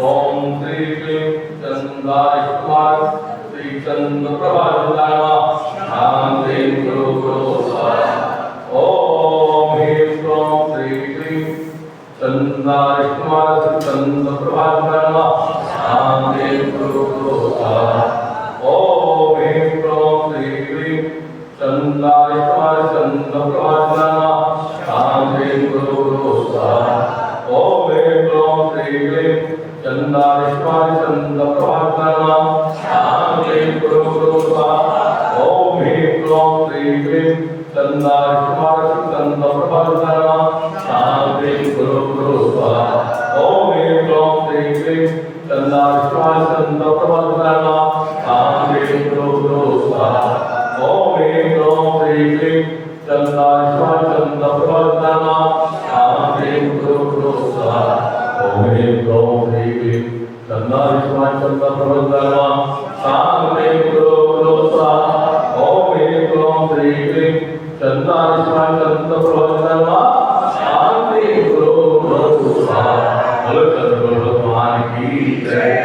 ओम श्री क्लीं चंदाय कुमार श्री चंद्र प्रभावताय शांति गुरु गुरु ओम ह्रीं क्लीं श्री क्लीं चंदाय कुमार श्री चंद्र प्रभावताय शांति गुरु गुरु ओम ह्रीं क्लीं श्री क्लीं चंदाय कुमार चंद्र प्रभावताय शांति गुरु गुरु ओम ह्रीं क्लीं श्री क्लीं चंदाय कुमार चंद्र प्रभावताय शांति गुरु गुरु ओम ह्रीं क्लीं श्री क्लीं चंदाय कुमार चंद्र प्रभावताय शांति गुरु गुरु ओम ह्रीं क्लीं श्री क्लीं चंदाय कुमार चंद्र प्रभावताय शांति गुरु गुरु ओम ह्रीं क्लीं श्री क्लीं चंदाय कुमार चंद्र प्रभावताय शांति गुरु गुरु ओम ह्रीं क्लीं श्री क्लीं चंदाय कुमार चंद्र प्रभावताय शांति गुरु गुरु ओम ह्रीं क्लीं श्री क्लीं चंदाय कुमार चंद्र प्रभावताय शांति गुरु गुरु बोलो चंद्र भगवान की जय।